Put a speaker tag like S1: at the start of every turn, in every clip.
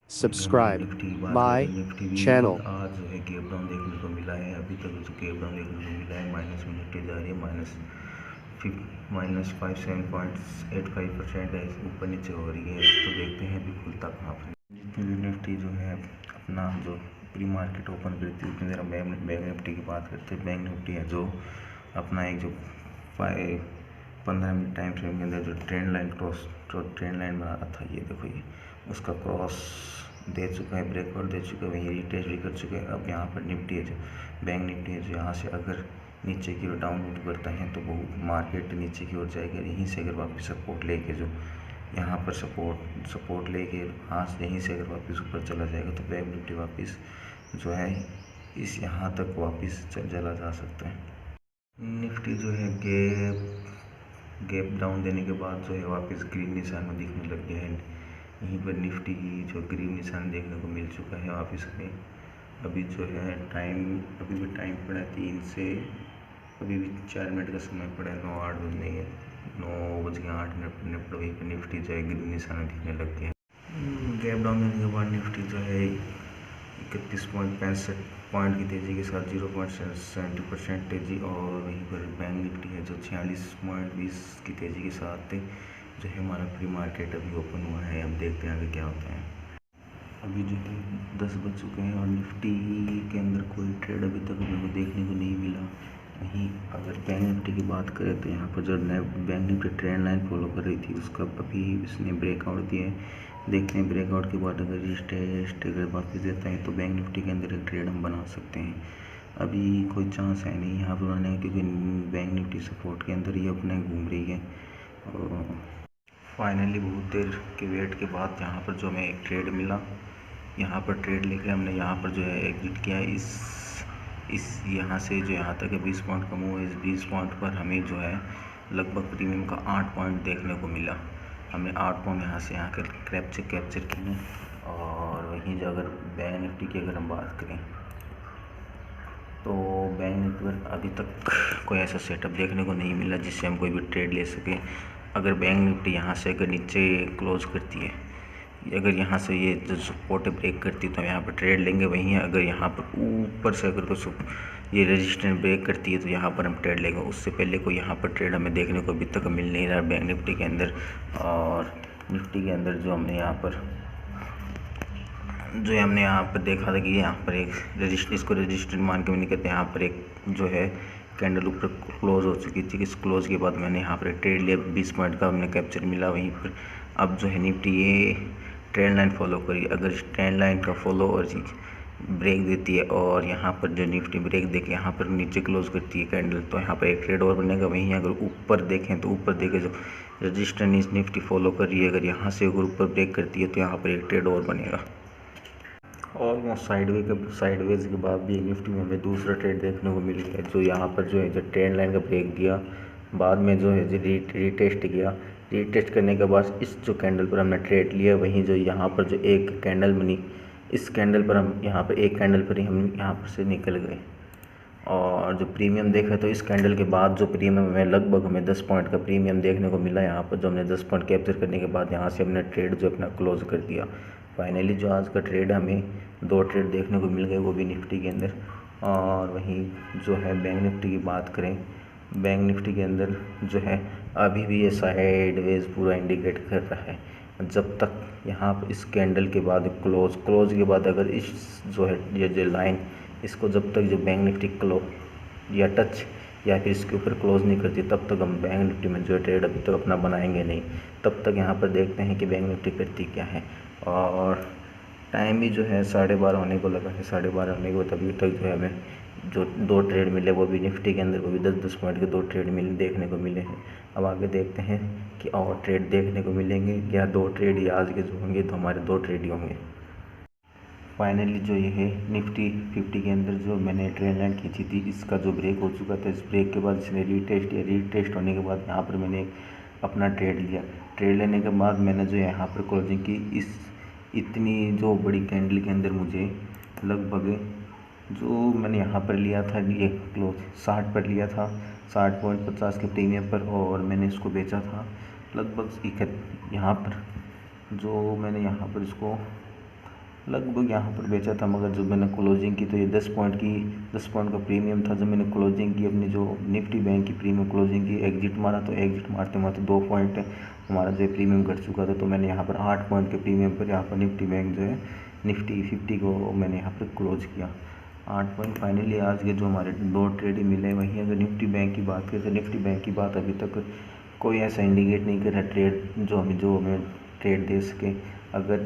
S1: subscribe
S2: Nifty की बात
S1: my
S2: करें तो निफ्टी भी
S1: channel.
S2: आज जो है गैप डाउन देखने को मिला है। अभी तक जो गैप डाउन देखने को मिला है माइनस में निफ्टी जा रही है, -5.85% है, ऊपर नीचे हो रही है। तो देखते हैं अभी खुलता कहाँ पर। जितनी भी निफ्टी जो है अपना जो प्री मार्केट ओपन करती है उतनी देर बैंक निफ्टी की बात करते हैं। बैंक निफ्टी है जो अपना एक जो 15 मिनट टाइम फ्रेम के अंदर जो ट्रेंड लाइन बना रहा था, ये देखो ये उसका क्रॉस दे चुका है, ब्रेकआउट दे चुका है, वहीं रिटेस्ट भी कर चुके हैं। अब यहाँ पर निफ्टी है जो बैंक निफ्टी है जो यहाँ से अगर नीचे की ओर डाउनलोड करता है तो वो मार्केट नीचे की ओर जाएगा। यहीं से अगर वापस सपोर्ट लेके जो यहाँ पर सपोर्ट लेके आज यहीं से अगर वापस ऊपर चला जाएगा तो बैंक निफ्टी वापस जो है इस यहाँ तक वापस चला जा सकता है। निफ्टी जो है गैप डाउन देने के बाद जो है वापस ग्रीन निशान में दिखने लग गया है। यहीं पर निफ्टी की जो ग्रीन निशान देखने को मिल चुका है वापस में। अभी जो है अभी भी टाइम पड़ा है 3 से, अभी भी 4 मिनट का समय पड़ा है। 9:08 बजने के 9:08 पर वहीं पर निफ्टी जो है ग्रीन निशान में दिखने लग गया है। गैप डाउन देने के बाद निफ्टी जो है 31.65 पॉइंट की तेज़ी के साथ 0.70% तेज़ी, और वहीं पर बैंक निफ्टी है जो 46.20 की तेज़ी के साथ जो है हमारा प्री मार्केट अभी ओपन हुआ है। अब देखते हैं आगे क्या होता है। अभी जो है 10 बज चुके हैं और निफ्टी के अंदर कोई ट्रेड अभी तक हमें को देखने को नहीं मिला। वहीं अगर बैंक निफ्टी की बात करें तो यहाँ पर जो bank Nifty trend line follow कर रही थी उसका अभी इसने ब्रेकआउट दिया है। देखते हैं ब्रेकआउट के बाद अगर रिटेस्ट अगर वापस देता है तो बैंक निफ्टी के अंदर एक ट्रेड हम बना सकते हैं। अभी कोई चांस है नहीं यहाँ पर बनाने, क्योंकि बैंक निफ्टी सपोर्ट के अंदर ही अपने घूम रही है। और फाइनली बहुत देर के वेट के बाद यहाँ पर जो हमें एक ट्रेड मिला, यहाँ पर ट्रेड लेके हमने यहाँ पर जो है एग्जिट किया। इस यहाँ से जो यहाँ तक 20 पॉइंट कम हुआ, इस 20 पॉइंट पर हमें जो है लगभग प्रीमियम का 8 पॉइंट देखने को मिला। हमने 8 पॉइंट यहाँ से यहाँ कर कैप्चर किए। और वहीं जो अगर बैंक निफ्टी की अगर हम बात करें तो बैंक निफ्टी पर अभी तक कोई ऐसा सेटअप देखने को नहीं मिला जिससे हम कोई भी ट्रेड ले सकें। अगर बैंक निफ्टी यहाँ से अगर नीचे क्लोज करती है, अगर यहाँ से ये जो सपोर्ट ब्रेक करती है तो यहाँ पर ट्रेड लेंगे। वहीं अगर यहाँ पर ऊपर से अगर कुछ ये रेजिस्टेंस ब्रेक करती है तो यहाँ पर हम ट्रेड लेंगे। उससे पहले कोई यहाँ पर ट्रेड हमें देखने को अभी तक मिल नहीं रहा बैंक निफ्टी के अंदर। और निफ्टी के अंदर जो हमने यहाँ पर देखा था कि यहाँ पर एक इसको रजिस्टर मान के मैंने कहते हैं, यहाँ पर एक जो है कैंडल ऊपर क्लोज हो चुकी थी। इस क्लोज के बाद मैंने यहाँ पर ट्रेड लिया, 20 पॉइंट का हमने कैप्चर मिला। वहीं पर अब जो है निफ्टी ये ट्रेंड लाइन फॉलो करी, अगर इस ट्रेंड लाइन का फॉलो और ब्रेक देती है और यहाँ पर जो निफ्टी ब्रेक देके यहाँ पर नीचे क्लोज करती है कैंडल तो यहाँ पर एक ट्रेड और बनेगा। वहीं अगर ऊपर देखें तो ऊपर देखें जो रजिस्टेंस निफ्टी फॉलो कर रही है, अगर यहाँ से अगर ऊपर ब्रेक करती है तो यहाँ पर एक ट्रेड और बनेगा। ऑलमोस्ट साइडवेज के बाद भी निफ्टी में हमें दूसरा ट्रेड देखने को मिल गया, जो यहाँ पर जो है जो ट्रेंड लाइन का ब्रेक दिया, बाद में जो है जो रीटेस्ट किया। रीटेस्ट करने के बाद इस जो कैंडल पर हमने ट्रेड लिया, वहीं जो यहाँ पर जो एक कैंडल बनी, इस कैंडल पर हम यहाँ पर एक कैंडल पर ही हम यहाँ पर से निकल गए। और जो प्रीमियम देखा तो इस कैंडल के बाद जो प्रीमियम में लगभग हमें 10 पॉइंट का प्रीमियम देखने को मिला। यहाँ पर जो हमने 10 पॉइंट कैप्चर करने के बाद यहाँ से हमने ट्रेड जो अपना क्लोज कर दिया। फाइनली जो आज का ट्रेड हमें 2 ट्रेड देखने को मिल गए, वो भी निफ्टी के अंदर। और वहीं जो है बैंक निफ्टी की बात करें, बैंक निफ्टी के अंदर जो है अभी भी ये साइडवेज पूरा इंडिकेट कर रहा है। जब तक यहाँ पर इस कैंडल के बाद क्लोज के बाद अगर इस जो है ये जो लाइन इसको जब तक जो बैंक निफ्टी क्लोज या टच या फिर इसके ऊपर क्लोज नहीं करती तब तक हम बैंक निफ्टी में जो ट्रेड अभी तक अपना बनाएंगे नहीं। तब तक यहाँ पर देखते हैं कि बैंक निफ्टी करती क्या है। और टाइम भी जो है 12:30 होने को लगा है। 12:30 होने के बाद अभी तक जो है हमें जो 2 ट्रेड मिले, वो भी निफ्टी के अंदर, वो भी 10-10 पॉइंट के 2 ट्रेड देखने को मिले हैं। अब आगे देखते हैं कि और ट्रेड देखने को मिलेंगे या 2 ट्रेड ही आज के जो होंगे तो हमारे 2 ट्रेड ही होंगे। फाइनली जो ये है निफ्टी 50 के अंदर जो मैंने ट्रेंड लाइन खींची थी, इसका जो ब्रेक हो चुका था, इस ब्रेक के बाद इसने रीटेस्ट होने के बाद यहाँ पर मैंने अपना ट्रेड लिया। ट्रेड लेने के बाद मैंने जो यहाँ पर क्लोजिंग की, इस इतनी जो बड़ी कैंडल के अंदर मुझे लगभग जो मैंने यहाँ पर लिया था ये क्लोज 60 पर लिया था, 60.50 के प्रीमियम पर, और मैंने इसको बेचा था लगभग यहाँ पर जो मैंने यहाँ पर इसको लगभग यहाँ पर बेचा था, मगर जब मैंने क्लोजिंग की तो ये 10 पॉइंट का प्रीमियम था। जब मैंने क्लोजिंग की अपनी जो निफ्टी बैंक की प्रीमियम क्लोजिंग की, एग्जिट मारा तो एग्जिट मारते मारते 2 पॉइंट हमारा जो प्रीमियम घट चुका था। तो मैंने यहाँ पर 8 पॉइंट के प्रीमियम पर यहाँ पर निफ्टी बैंक जो है निफ्टी 50 को मैंने यहाँ पर क्लोज किया 8 पॉइंट। फाइनली आज के जो हमारे 2 ट्रेड मिले। वहीं अगर निफ्टी बैंक की बात करें तो निफ्टी बैंक की बात अभी तक कोई ऐसा इंडिकेट नहीं कर रहा ट्रेड जो हमें ट्रेड दे सके। अगर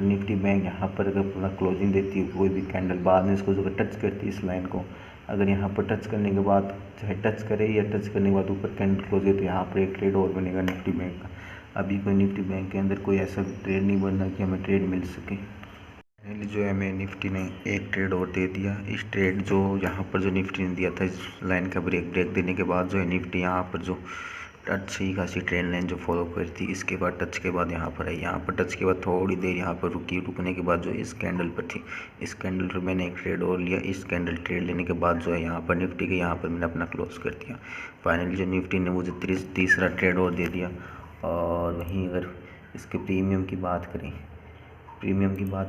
S2: निफ्टी बैंक यहाँ पर अगर पूरा क्लोजिंग देती है, कोई भी कैंडल बाद में इसको जो टच करती है इस लाइन को, अगर यहाँ पर टच करने के बाद चाहे टच करे या टच करने के बाद ऊपर कैंडल क्लोज हो, तो यहाँ पर एक ट्रेड और बनेगा निफ्टी बैंक का। अभी कोई निफ्टी बैंक के अंदर कोई ऐसा ट्रेड नहीं बन रहा कि हमें ट्रेड मिल सके। फाइनली जो है हमें निफ्टी ने एक ट्रेड और दे दिया। इस ट्रेड जो यहाँ पर जो निफ्टी ने दिया था, इस लाइन का ब्रेक देने के बाद जो है निफ्टी यहाँ पर जो अच्छी खासी ट्रेंड लाइन जो फॉलो करी थी, इसके बाद टच के बाद यहाँ पर आई। यहाँ पर टच के बाद थोड़ी देर यहाँ पर रुकने के बाद जो इस कैंडल पर थी, इस कैंडल पर मैंने एक ट्रेड और लिया। इस कैंडल ट्रेड लेने के बाद जो है यहाँ पर निफ्टी के यहाँ पर मैंने अपना क्लोज कर दिया। फाइनली जो निफ्टी ने मुझे तीसरा ट्रेड और दे दिया। और वहीं अगर इसके प्रीमियम की बात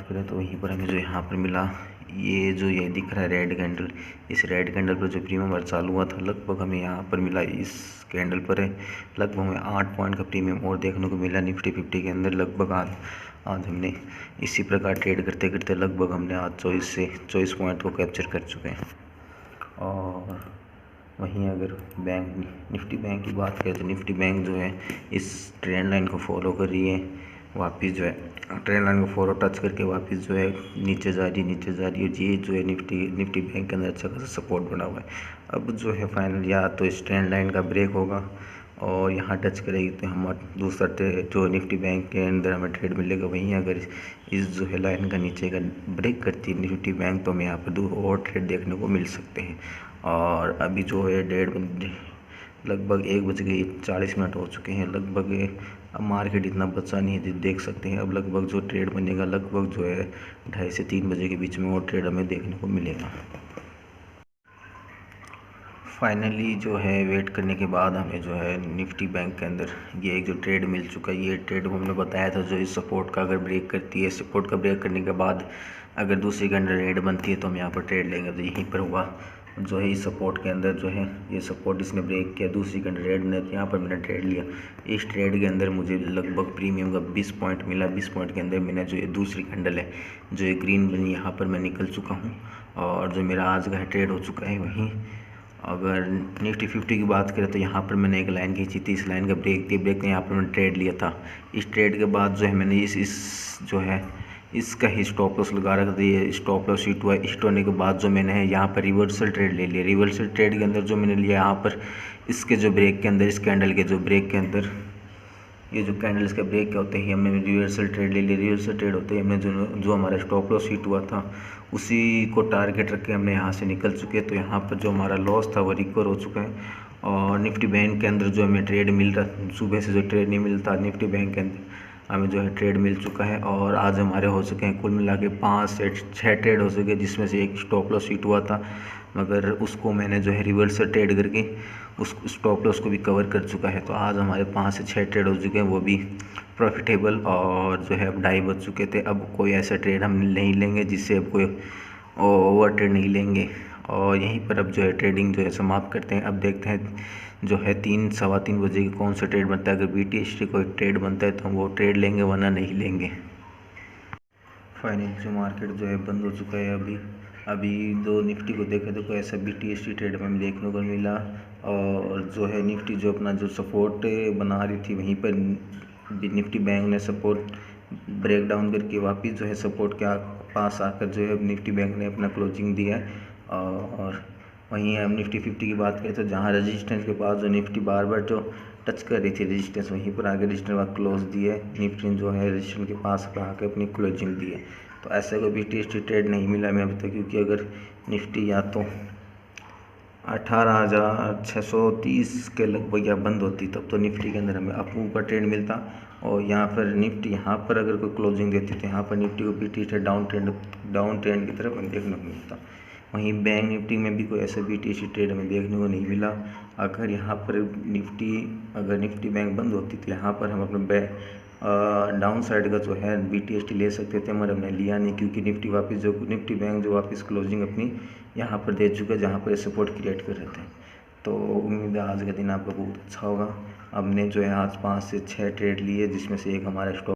S2: करें तो वहीं पर हमें जो यहाँ पर मिला, ये जो ये दिख रहा है रेड कैंडल, इस रेड कैंडल पर जो प्रीमियम हमारा चालू हुआ था, लगभग हमें यहाँ पर मिला इस कैंडल पर है लगभग हमें 8 पॉइंट का प्रीमियम और देखने को मिला निफ्टी 50 के अंदर। लगभग आज हमने इसी प्रकार ट्रेड करते करते लगभग हमने आज 24 पॉइंट को कैप्चर कर चुके हैं। और वहीं अगर निफ्टी बैंक की बात करें तो निफ्टी बैंक जो है इस ट्रेंड लाइन को फॉलो कर रही है, वापस जो है ट्रेंड लाइन को फॉलो टच करके वापस जो है नीचे जा रही है। ये जो है निफ्टी बैंक के अंदर अच्छा खासा सपोर्ट बना हुआ है। अब जो है फाइनल या तो इस ट्रेंड लाइन का ब्रेक होगा और यहाँ टच करेगी तो हम दूसरा जो निफ्टी बैंक के अंदर हमें ट्रेड मिलेगा। वहीं अगर इस जो है लाइन का नीचे का ब्रेक करती है निफ्टी बैंक तो हमें यहाँ पर 2 और ट्रेड देखने को मिल सकते हैं। और अभी जो है लगभग 1:40 हो चुके हैं। लगभग अब मार्केट इतना बचा नहीं है, देख सकते हैं। अब लगभग जो ट्रेड बनेगा लगभग जो है 2:30 से 3 बजे के बीच में और ट्रेड हमें देखने को मिलेगा। फाइनली जो है वेट करने के बाद हमें जो है निफ्टी बैंक के अंदर ये एक जो ट्रेड मिल चुका है। ये ट्रेड हमने बताया था जो इस सपोर्ट का अगर ब्रेक करती है, सपोर्ट का ब्रेक करने के बाद अगर दूसरी के अंदर रेड बनती है तो हम यहाँ पर ट्रेड लेंगे। तो यहीं पर हुआ जो है इस सपोर्ट के अंदर जो है ये सपोर्ट इसने ब्रेक किया, दूसरी के अंदर रेड ने, यहाँ पर मैंने ट्रेड लिया। इस ट्रेड के अंदर मुझे लगभग प्रीमियम का 20 पॉइंट मिला। 20 पॉइंट के अंदर मैंने जो ये दूसरी कैंडल है जो ये ग्रीन बनी, यहाँ पर मैं निकल चुका हूँ और जो मेरा आज का ट्रेड हो चुका है। वहीं अगर निफ्टी 50 की बात करें तो यहाँ पर मैंने एक लाइन खींची थी, इस लाइन का ब्रेक ने यहाँ पर मैंने ट्रेड लिया था। इस ट्रेड के बाद जो है मैंने इस जो है इसका ही स्टॉप लॉस लगा रखा था। ये स्टॉप लॉस हिट होने के बाद जो मैंने यहाँ पर रिवर्सल ट्रेड ले लिया। रिवर्सल ट्रेड के अंदर जो मैंने लिया यहाँ पर इसके जो ब्रेक के अंदर, इस कैंडल के जो ब्रेक के अंदर, ये जो कैंडल्स के ब्रेक के होते ही हमने रिवर्सल ट्रेड ले लिया। रिवर्सल ट्रेड होते ही हमने जो हमारा स्टॉप लॉस हिट हुआ था उसी को टारगेट रख के हमने यहाँ से निकल चुके हैं। तो यहाँ पर जो हमारा लॉस था वो रिकवर हो चुका है। और निफ्टी बैंक के अंदर जो हमें ट्रेड मिल रहा, सुबह से जो ट्रेड नहीं मिलता, निफ्टी बैंक के अंदर हमें जो है ट्रेड मिल चुका है। और आज हमारे हो चुके हैं कुल मिला के 5 से 6 ट्रेड हो चुके हैं, जिसमें से एक स्टॉप लॉस हिट हुआ था, मगर उसको मैंने जो है रिवर्सल ट्रेड करके उस स्टॉप लॉस को भी कवर कर चुका है। तो आज हमारे 5 से 6 ट्रेड हो चुके हैं, वो भी प्रॉफिटेबल। और जो है अब 2:30 बज चुके थे। अब कोई ऐसा ट्रेड हम नहीं लेंगे जिससे अब कोई ओवर ट्रेड नहीं लेंगे। और यहीं पर अब जो है ट्रेडिंग जो है समाप्त करते हैं। अब देखते हैं जो है 3 सवा 3 बजे की कौन सा ट्रेड बनता है। अगर BTC कोई ट्रेड बनता है तो हम वो ट्रेड लेंगे, वरना नहीं लेंगे। फाइनली जो मार्केट जो है बंद हो चुका है। अभी दो निफ्टी को देखा तो कोई ऐसा BTC ट्रेड में देखने को मिला। और जो है निफ्टी जो अपना जो सपोर्ट बना रही थी, वहीं पर निफ्टी बैंक ने सपोर्ट ब्रेक डाउन करके वापस जो है सपोर्ट के पास आकर जो है निफ्टी बैंक ने अपना क्लोजिंग दिया है। और वहीं हम निफ्टी 50 की बात करें तो जहां रेजिस्टेंस के पास जो निफ्टी बार बार जो टच कर रही थी रेजिस्टेंस, वहीं पर आगे रेजिस्टेंस बाद क्लोज दिए। निफ्टी जो है रेजिस्टेंस के पास आकर अपनी क्लोजिंग दी है। तो ऐसा कोई BTC ट्रेड नहीं मिला हमें अभी तक, क्योंकि अगर निफ्टी या तो 18,630 के लगभग या बंद होती तब तो निफ्टी के अंदर हमें अप का ट्रेंड मिलता। और यहाँ पर निफ्टी यहाँ पर अगर कोई क्लोजिंग देती तो यहाँ पर निफ्टी को BTC डाउन ट्रेंड की तरफ हमें देखने को मिलता। वहीं बैंक निफ्टी में भी कोई ऐसा BTC ट्रेड हमें देखने को नहीं मिला। अगर यहाँ पर निफ्टी बैंक बंद होती तो यहाँ पर हम अपने डाउन साइड का जो है BTST ले सकते थे, मगर हमने लिया नहीं क्योंकि निफ्टी बैंक जो वापस क्लोजिंग अपनी यहाँ पर दे चुका है जहाँ पर सपोर्ट क्रिएट कर रहे थे। तो उम्मीद है आज का दिन आपका बहुत अच्छा होगा। हमने जो है आज 5 से 6 ट्रेड लिए जिसमें से एक हमारा स्टॉक